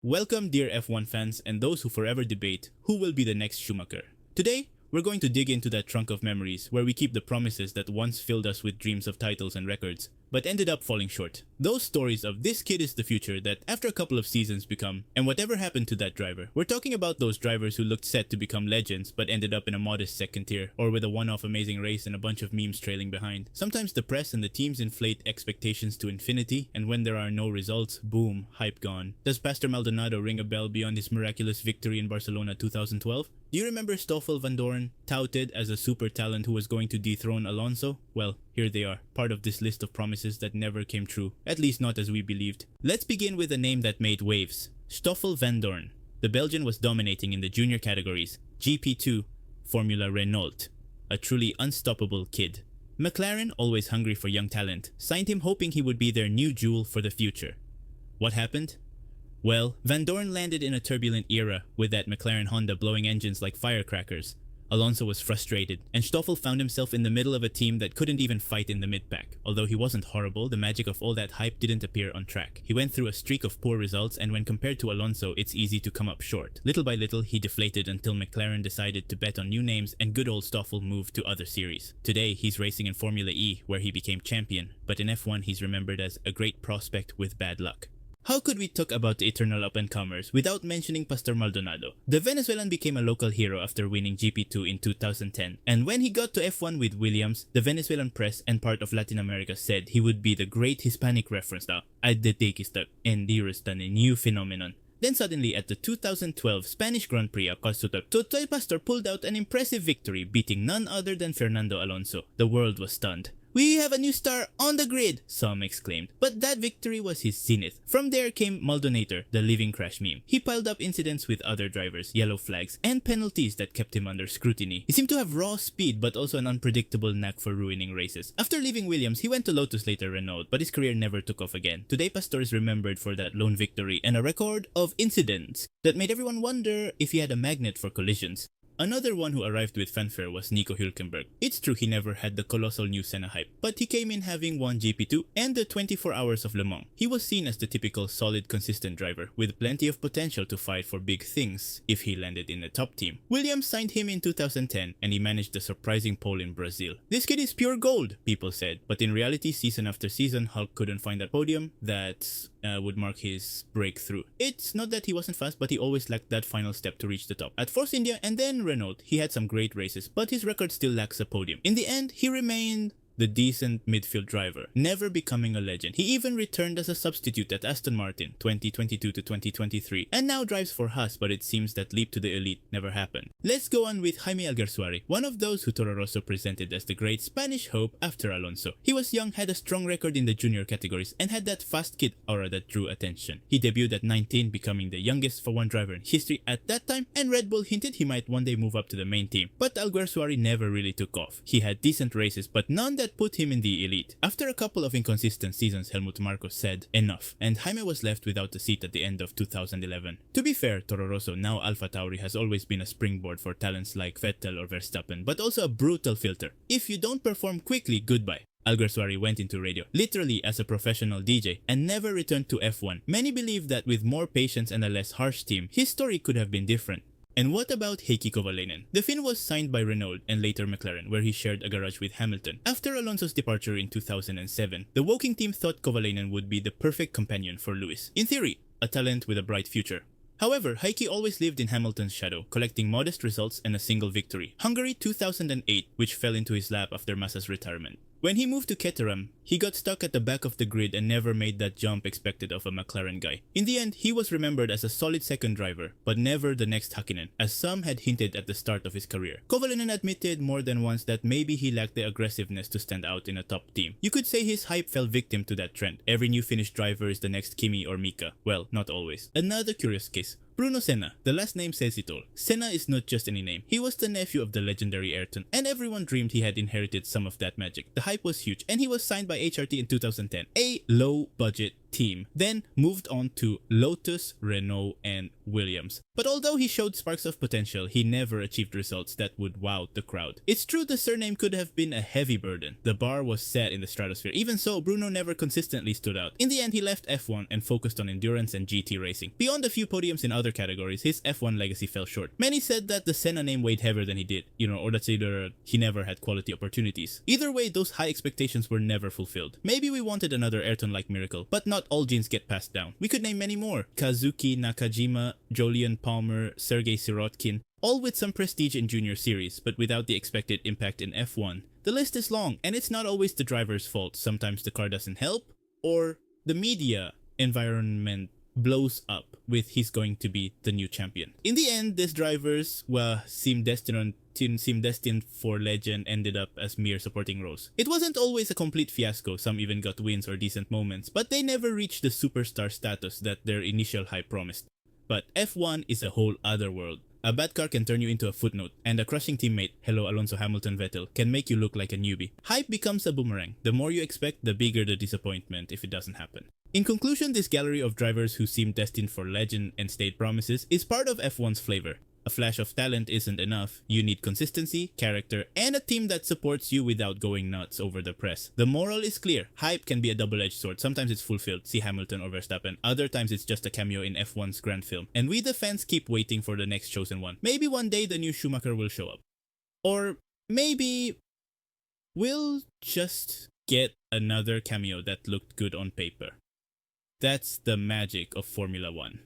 Welcome, dear F1 fans and those who forever debate who will be the next Schumacher. Today, we're going to dig into that trunk of memories where we keep the promises that once filled us with dreams of titles and records, but ended up falling short. Those stories of this kid is the future that after a couple of seasons become, and whatever happened to that driver. We're talking about those drivers who looked set to become legends but ended up in a modest second tier, or with a one-off amazing race and a bunch of memes trailing behind. Sometimes the press and the teams inflate expectations to infinity, and when there are no results, boom, hype gone. Does Pastor Maldonado ring a bell beyond his miraculous victory in Barcelona 2012? Do you remember Stoffel Van Dorn, touted as a super talent who was going to dethrone Alonso? Well, here they are, part of this list of promises that never came true, at least not as we believed. Let's begin with a name that made waves, Stoffel Van Dorn. The Belgian was dominating in the junior categories, GP2, Formula Renault, a truly unstoppable kid. McLaren, always hungry for young talent, signed him hoping he would be their new jewel for the future. What happened? Well, Van Dorn landed in a turbulent era with that McLaren Honda blowing engines like firecrackers. Alonso was frustrated, and Stoffel found himself in the middle of a team that couldn't even fight in the mid-pack. Although he wasn't horrible, the magic of all that hype didn't appear on track. He went through a streak of poor results, and when compared to Alonso, it's easy to come up short. Little by little, he deflated until McLaren decided to bet on new names and good old Stoffel moved to other series. Today, he's racing in Formula E, where he became champion, but in F1 he's remembered as a great prospect with bad luck. How could we talk about the eternal up-and-comers without mentioning Pastor Maldonado? The Venezuelan became a local hero after winning GP2 in 2010, and when he got to F1 with Williams, the Venezuelan press and part of Latin America said he would be the great Hispanic reference na addetekista and a new phenomenon. Then suddenly at the 2012 Spanish Grand Prix Totoy Pastor pulled out an impressive victory, beating none other than Fernando Alonso. The world was stunned. "We have a new star on the grid," some exclaimed. But that victory was his zenith. From there came Maldonator, the living crash meme. He piled up incidents with other drivers, yellow flags, and penalties that kept him under scrutiny. He seemed to have raw speed but also an unpredictable knack for ruining races. After leaving Williams, he went to Lotus, later Renault, but his career never took off again. Today, Pastor is remembered for that lone victory and a record of incidents that made everyone wonder if he had a magnet for collisions. Another one who arrived with fanfare was Nico Hülkenberg. It's true he never had the colossal new Senna hype, but he came in having won GP2 and the 24 Hours of Le Mans. He was seen as the typical solid, consistent driver, with plenty of potential to fight for big things if he landed in a top team. Williams signed him in 2010 and he managed a surprising pole in Brazil. "This kid is pure gold," people said, but in reality, season after season, Hulk couldn't find that podium that would mark his breakthrough. It's not that he wasn't fast, but he always lacked that final step to reach the top. At Force India and then Renault, he had some great races, but his record still lacks a podium. In the end, he remained the decent midfield driver, never becoming a legend. He even returned as a substitute at Aston Martin 2022 to 2023 and now drives for Haas, but it seems that leap to the elite never happened. Let's go on with Jaime Alguersuari, one of those who Toro Rosso presented as the great Spanish hope after Alonso. He was young, had a strong record in the junior categories, and had that fast kid aura that drew attention. He debuted at 19, becoming the youngest for one driver in history at that time, and Red Bull hinted he might one day move up to the main team. But Alguersuari never really took off. He had decent races, but none that put him in the elite. After a couple of inconsistent seasons, Helmut Marko said enough, and Jaime was left without a seat at the end of 2011. To be fair, Toro Rosso, now AlphaTauri, has always been a springboard for talents like Vettel or Verstappen, but also a brutal filter. If you don't perform quickly, goodbye. Alguersuari went into radio, literally as a professional DJ, and never returned to F1. Many believe that with more patience and a less harsh team, his story could have been different. And what about Heikki Kovalainen? The Finn was signed by Renault and later McLaren, where he shared a garage with Hamilton. After Alonso's departure in 2007, the Woking team thought Kovalainen would be the perfect companion for Lewis. In theory, a talent with a bright future. However, Heikki always lived in Hamilton's shadow, collecting modest results and a single victory. Hungary 2008, which fell into his lap after Massa's retirement. When he moved to Caterham, he got stuck at the back of the grid and never made that jump expected of a McLaren guy. In the end, he was remembered as a solid second driver, but never the next Hakkinen, as some had hinted at the start of his career. Kovalainen admitted more than once that maybe he lacked the aggressiveness to stand out in a top team. You could say his hype fell victim to that trend. Every new Finnish driver is the next Kimi or Mika. Well, not always. Another curious case. Bruno Senna. The last name says it all. Senna is not just any name. He was the nephew of the legendary Ayrton, and everyone dreamed he had inherited some of that magic. The hype was huge, and he was signed by HRT in 2010. A low-budget team, then moved on to Lotus, Renault, and Williams. But although he showed sparks of potential, he never achieved results that would wow the crowd. It's true the surname could have been a heavy burden. The bar was set in the stratosphere. Even so, Bruno never consistently stood out. In the end, he left F1 and focused on endurance and GT racing. Beyond a few podiums in other categories, his F1 legacy fell short. Many said that the Senna name weighed heavier than he did, or that's either he never had quality opportunities. Either way, those high expectations were never fulfilled. Maybe we wanted another Ayrton-like miracle, but not all genes get passed down. We could name many more: Kazuki Nakajima, Jolyon Palmer, Sergei Sirotkin, all with some prestige in junior series, but without the expected impact in F1. The list is long, and it's not always the driver's fault. Sometimes the car doesn't help, or the media environment blows up with he's going to be the new champion. In the end, these drivers, seemed destined for legend, ended up as mere supporting roles. It wasn't always a complete fiasco. Some even got wins or decent moments, but they never reached the superstar status that their initial hype promised. But F1 is a whole other world. A bad car can turn you into a footnote, and a crushing teammate, hello Alonso Hamilton Vettel, can make you look like a newbie. Hype becomes a boomerang. The more you expect, the bigger the disappointment if it doesn't happen. In conclusion, this gallery of drivers who seem destined for legend and stayed promises is part of F1's flavor. A flash of talent isn't enough. You need consistency, character, and a team that supports you without going nuts over the press. The moral is clear. Hype can be a double-edged sword. Sometimes it's fulfilled, see Hamilton or Verstappen. Other times it's just a cameo in F1's grand film. And we the fans keep waiting for the next chosen one. Maybe one day the new Schumacher will show up. Or maybe we'll just get another cameo that looked good on paper. That's the magic of Formula 1.